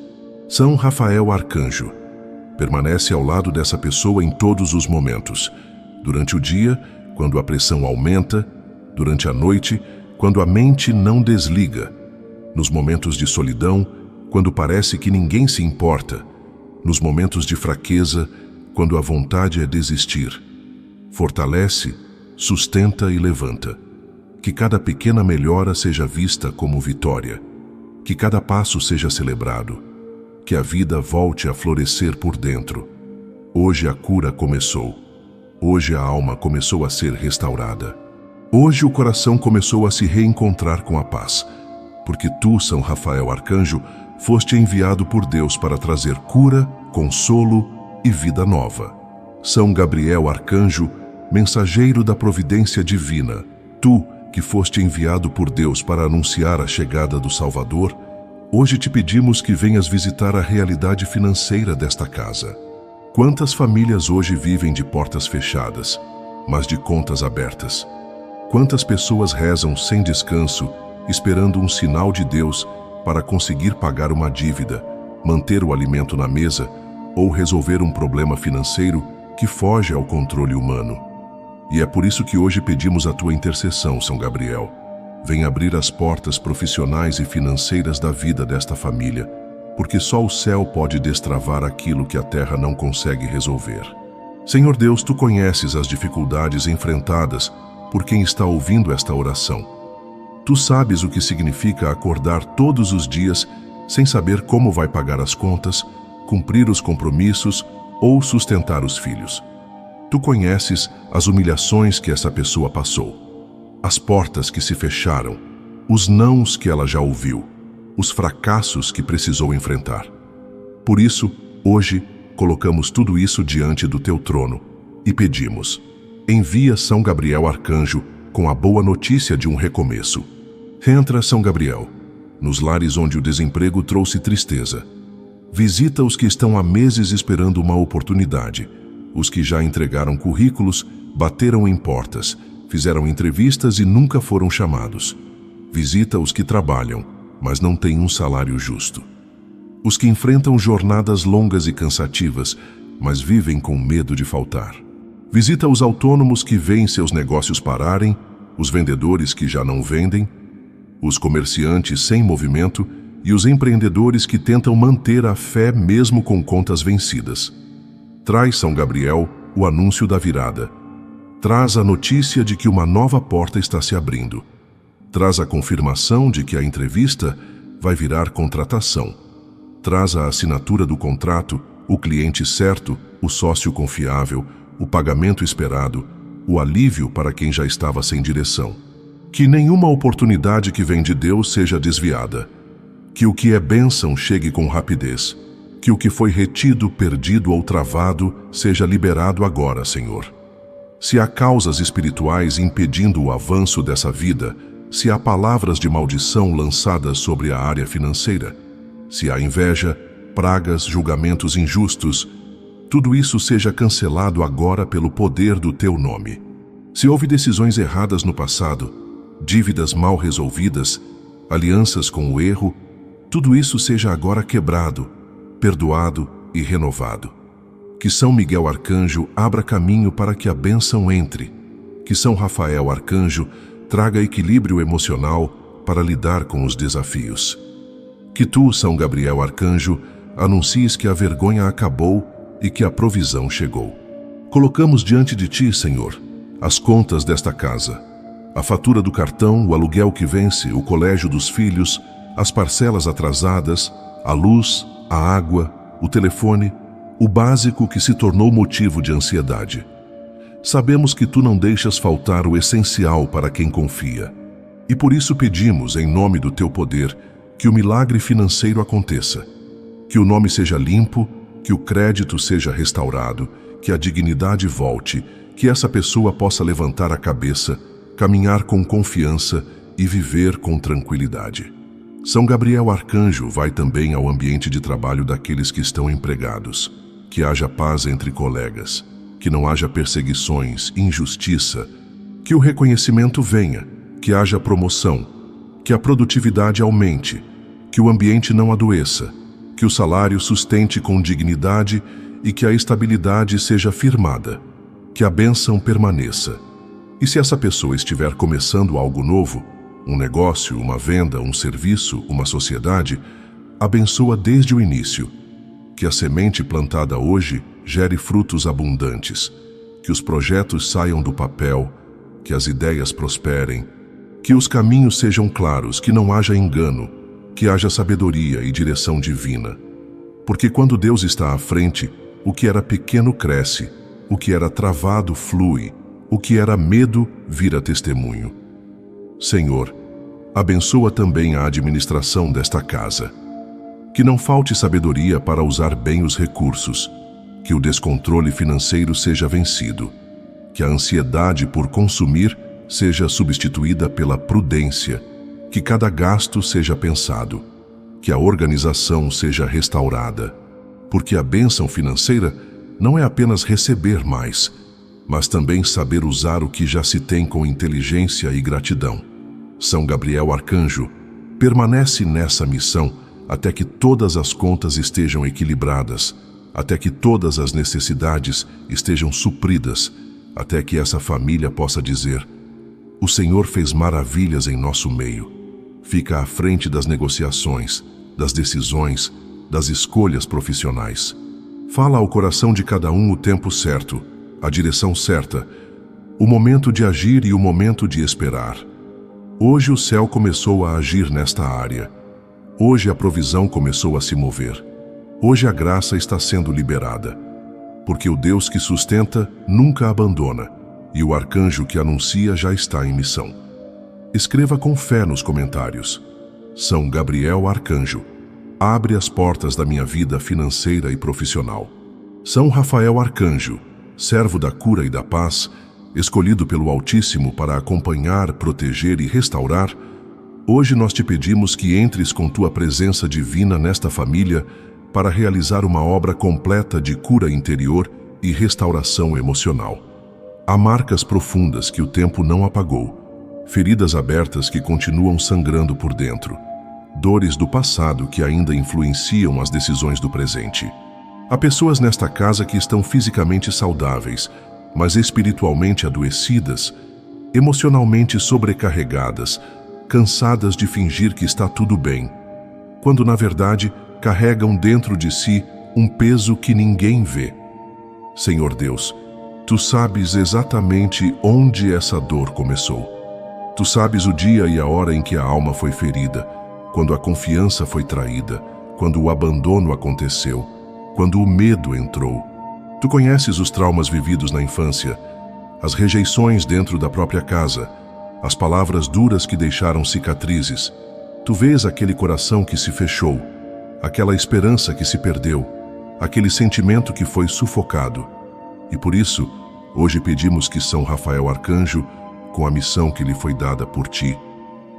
São Rafael Arcanjo, permanece ao lado dessa pessoa em todos os momentos. Durante o dia, quando a pressão aumenta, durante a noite, quando a mente não desliga, nos momentos de solidão, quando parece que ninguém se importa, nos momentos de fraqueza, quando a vontade é desistir. Fortalece, sustenta e levanta. Que cada pequena melhora seja vista como vitória. Que cada passo seja celebrado. Que a vida volte a florescer por dentro. Hoje a cura começou. Hoje a alma começou a ser restaurada. Hoje o coração começou a se reencontrar com a paz. Porque tu, São Rafael Arcanjo, foste enviado por Deus para trazer cura, consolo e vida nova. São Gabriel Arcanjo, mensageiro da providência divina, tu que foste enviado por Deus para anunciar a chegada do Salvador, hoje te pedimos que venhas visitar a realidade financeira desta casa. Quantas famílias hoje vivem de portas fechadas, mas de contas abertas? Quantas pessoas rezam sem descanso, esperando um sinal de Deus para conseguir pagar uma dívida, manter o alimento na mesa ou resolver um problema financeiro que foge ao controle humano? E é por isso que hoje pedimos a tua intercessão, São Gabriel. Vem abrir as portas profissionais e financeiras da vida desta família, porque só o céu pode destravar aquilo que a terra não consegue resolver. Senhor Deus, tu conheces as dificuldades enfrentadas por quem está ouvindo esta oração. Tu sabes o que significa acordar todos os dias sem saber como vai pagar as contas, cumprir os compromissos ou sustentar os filhos. Tu conheces as humilhações que essa pessoa passou, as portas que se fecharam, os nãos que ela já ouviu, os fracassos que precisou enfrentar. Por isso, hoje, colocamos tudo isso diante do teu trono e pedimos: envia São Gabriel Arcanjo com a boa notícia de um recomeço. Entra, São Gabriel, nos lares onde o desemprego trouxe tristeza. Visita os que estão há meses esperando uma oportunidade, os que já entregaram currículos, bateram em portas, fizeram entrevistas e nunca foram chamados. Visita os que trabalham, mas não têm um salário justo. Os que enfrentam jornadas longas e cansativas, mas vivem com medo de faltar. Visita os autônomos que veem seus negócios pararem, os vendedores que já não vendem, os comerciantes sem movimento e os empreendedores que tentam manter a fé mesmo com contas vencidas. Traz, São Gabriel, o anúncio da virada. Traz a notícia de que uma nova porta está se abrindo. Traz a confirmação de que a entrevista vai virar contratação. Traz a assinatura do contrato, o cliente certo, o sócio confiável, o pagamento esperado, o alívio para quem já estava sem direção. Que nenhuma oportunidade que vem de Deus seja desviada. Que o que é bênção chegue com rapidez. Que o que foi retido, perdido ou travado seja liberado agora, Senhor. Se há causas espirituais impedindo o avanço dessa vida, se há palavras de maldição lançadas sobre a área financeira, se há inveja, pragas, julgamentos injustos, tudo isso seja cancelado agora pelo poder do teu nome. Se houve decisões erradas no passado, dívidas mal resolvidas, alianças com o erro, tudo isso seja agora quebrado, perdoado e renovado. Que São Miguel Arcanjo abra caminho para que a bênção entre. Que São Rafael Arcanjo traga equilíbrio emocional para lidar com os desafios. Que tu, São Gabriel Arcanjo, anuncies que a vergonha acabou e que a provisão chegou. Colocamos diante de ti, Senhor, as contas desta casa, a fatura do cartão, o aluguel que vence, o colégio dos filhos, as parcelas atrasadas, a luz, a água, o telefone, o básico que se tornou motivo de ansiedade. Sabemos que tu não deixas faltar o essencial para quem confia. E por isso pedimos, em nome do teu poder, que o milagre financeiro aconteça, que o nome seja limpo, que o crédito seja restaurado, que a dignidade volte, que essa pessoa possa levantar a cabeça, caminhar com confiança e viver com tranquilidade. São Gabriel Arcanjo vai também ao ambiente de trabalho daqueles que estão empregados, que haja paz entre colegas, que não haja perseguições, injustiça, que o reconhecimento venha, que haja promoção, que a produtividade aumente, que o ambiente não adoeça, que o salário sustente com dignidade e que a estabilidade seja firmada, que a bênção permaneça. E se essa pessoa estiver começando algo novo, um negócio, uma venda, um serviço, uma sociedade, abençoa desde o início. Que a semente plantada hoje gere frutos abundantes, que os projetos saiam do papel, que as ideias prosperem, que os caminhos sejam claros, que não haja engano, que haja sabedoria e direção divina. Porque quando Deus está à frente, o que era pequeno cresce, o que era travado flui, o que era medo vira testemunho. Senhor, abençoa também a administração desta casa. Que não falte sabedoria para usar bem os recursos, que o descontrole financeiro seja vencido, que a ansiedade por consumir seja substituída pela prudência, que cada gasto seja pensado, que a organização seja restaurada, porque a bênção financeira não é apenas receber mais, mas também saber usar o que já se tem com inteligência e gratidão. São Gabriel Arcanjo, permanece nessa missão até que todas as contas estejam equilibradas, até que todas as necessidades estejam supridas, até que essa família possa dizer: o Senhor fez maravilhas em nosso meio. Fica à frente das negociações, das decisões, das escolhas profissionais. Fala ao coração de cada um o tempo certo, a direção certa, o momento de agir e o momento de esperar. Hoje o céu começou a agir nesta área. Hoje a provisão começou a se mover. Hoje a graça está sendo liberada. Porque o Deus que sustenta nunca abandona, e o arcanjo que anuncia já está em missão. Escreva com fé nos comentários: São Gabriel Arcanjo, abre as portas da minha vida financeira e profissional. São Rafael Arcanjo, servo da cura e da paz, escolhido pelo Altíssimo para acompanhar, proteger e restaurar, hoje nós te pedimos que entres com tua presença divina nesta família para realizar uma obra completa de cura interior e restauração emocional. Há marcas profundas que o tempo não apagou, feridas abertas que continuam sangrando por dentro, dores do passado que ainda influenciam as decisões do presente. Há pessoas nesta casa que estão fisicamente saudáveis, mas espiritualmente adoecidas, emocionalmente sobrecarregadas, cansadas de fingir que está tudo bem, quando na verdade carregam dentro de si um peso que ninguém vê. Senhor Deus, Tu sabes exatamente onde essa dor começou. Tu sabes o dia e a hora em que a alma foi ferida, quando a confiança foi traída, quando o abandono aconteceu, quando o medo entrou. Tu conheces os traumas vividos na infância, as rejeições dentro da própria casa, as palavras duras que deixaram cicatrizes. Tu vês aquele coração que se fechou, aquela esperança que se perdeu, aquele sentimento que foi sufocado. E por isso, hoje pedimos que São Rafael Arcanjo, com a missão que lhe foi dada por ti,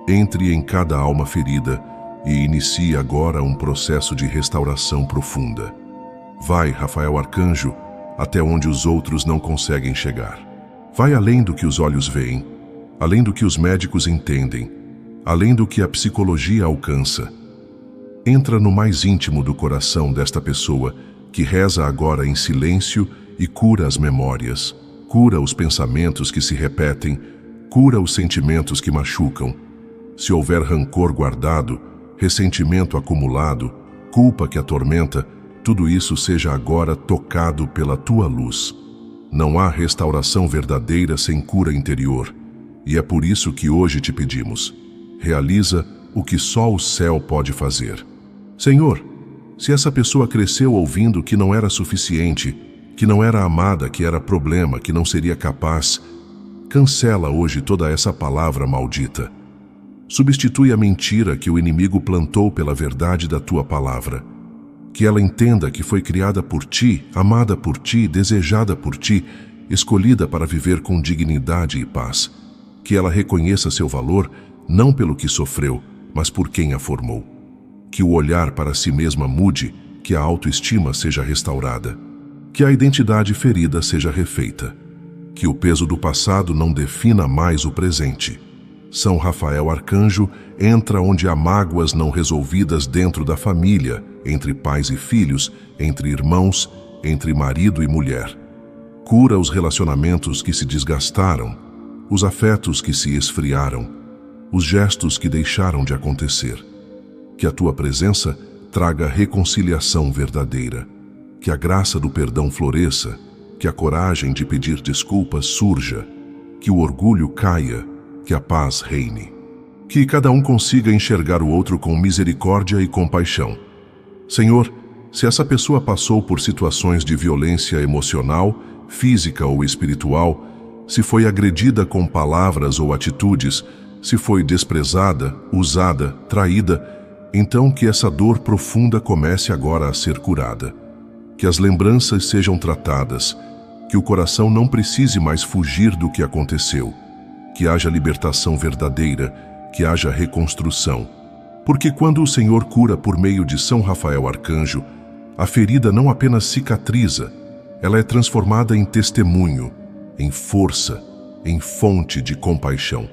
entre em cada alma ferida e inicie agora um processo de restauração profunda. Vai, Rafael Arcanjo, até onde os outros não conseguem chegar. Vai além do que os olhos veem, além do que os médicos entendem, além do que a psicologia alcança. Entra no mais íntimo do coração desta pessoa que reza agora em silêncio e cura as memórias, cura os pensamentos que se repetem, cura os sentimentos que machucam. Se houver rancor guardado, ressentimento acumulado, culpa que atormenta, tudo isso seja agora tocado pela tua luz. Não há restauração verdadeira sem cura interior, e é por isso que hoje te pedimos: realiza o que só o céu pode fazer. Senhor, se essa pessoa cresceu ouvindo que não era suficiente, que não era amada, que era problema, que não seria capaz, cancela hoje toda essa palavra maldita. Substitui a mentira que o inimigo plantou pela verdade da tua palavra. Que ela entenda que foi criada por ti, amada por ti, desejada por ti, escolhida para viver com dignidade e paz. Que ela reconheça seu valor não pelo que sofreu, mas por quem a formou. Que o olhar para si mesma mude, que a autoestima seja restaurada. Que a identidade ferida seja refeita. Que o peso do passado não defina mais o presente. São Rafael Arcanjo entra onde há mágoas não resolvidas dentro da família, entre pais e filhos, entre irmãos, entre marido e mulher. Cura os relacionamentos que se desgastaram, os afetos que se esfriaram, os gestos que deixaram de acontecer. Que a tua presença traga reconciliação verdadeira. Que a graça do perdão floresça, que a coragem de pedir desculpas surja, que o orgulho caia, que a paz reine. Que cada um consiga enxergar o outro com misericórdia e compaixão. Senhor, se essa pessoa passou por situações de violência emocional, física ou espiritual, se foi agredida com palavras ou atitudes, se foi desprezada, usada, traída, então que essa dor profunda comece agora a ser curada. Que as lembranças sejam tratadas, que o coração não precise mais fugir do que aconteceu, que haja libertação verdadeira, que haja reconstrução. Porque quando o Senhor cura por meio de São Rafael Arcanjo, a ferida não apenas cicatriza, ela é transformada em testemunho, em força, em fonte de compaixão.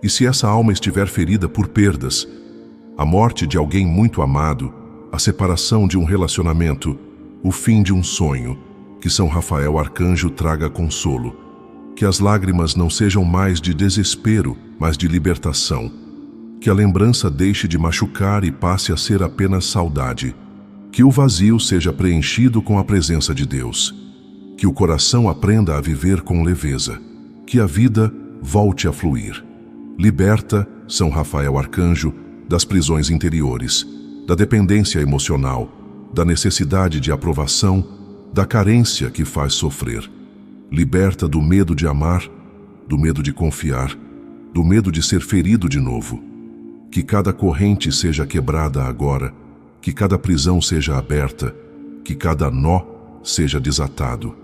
E se essa alma estiver ferida por perdas, a morte de alguém muito amado, a separação de um relacionamento, o fim de um sonho, que São Rafael Arcanjo traga consolo, que as lágrimas não sejam mais de desespero, mas de libertação, que a lembrança deixe de machucar e passe a ser apenas saudade, que o vazio seja preenchido com a presença de Deus, que o coração aprenda a viver com leveza, que a vida volte a fluir. Liberta, São Rafael Arcanjo, das prisões interiores, da dependência emocional, da necessidade de aprovação, da carência que faz sofrer. Liberta do medo de amar, do medo de confiar, do medo de ser ferido de novo. Que cada corrente seja quebrada agora, que cada prisão seja aberta, que cada nó seja desatado.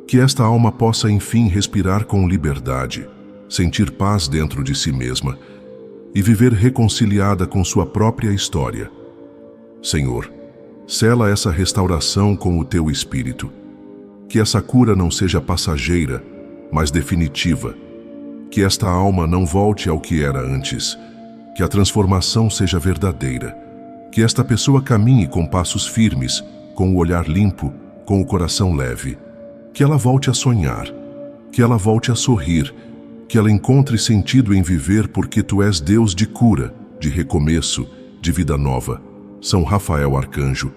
Que esta alma possa enfim respirar com liberdade, sentir paz dentro de si mesma e viver reconciliada com sua própria história. Senhor, sela essa restauração com o teu Espírito. Que essa cura não seja passageira, mas definitiva. Que esta alma não volte ao que era antes. Que a transformação seja verdadeira. Que esta pessoa caminhe com passos firmes, com o olhar limpo, com o coração leve. Que ela volte a sonhar. Que ela volte a sorrir. Que ela encontre sentido em viver porque tu és Deus de cura, de recomeço, de vida nova. São Rafael Arcanjo,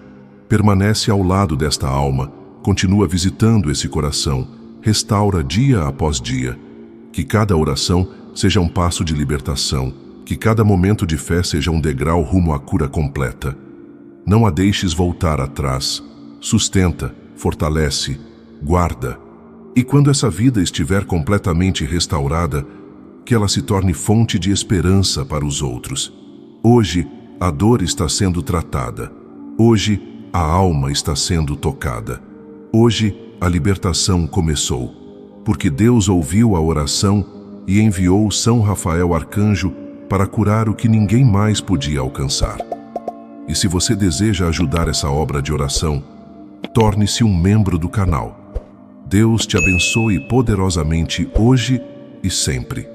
permanece ao lado desta alma, continua visitando esse coração, restaura dia após dia. Que cada oração seja um passo de libertação, que cada momento de fé seja um degrau rumo à cura completa. Não a deixes voltar atrás, sustenta, fortalece, guarda. E quando essa vida estiver completamente restaurada, que ela se torne fonte de esperança para os outros. Hoje, a dor está sendo tratada. Hoje, a alma está sendo tocada. Hoje, a libertação começou, porque Deus ouviu a oração e enviou São Rafael Arcanjo para curar o que ninguém mais podia alcançar. E se você deseja ajudar essa obra de oração, torne-se um membro do canal. Deus te abençoe poderosamente hoje e sempre.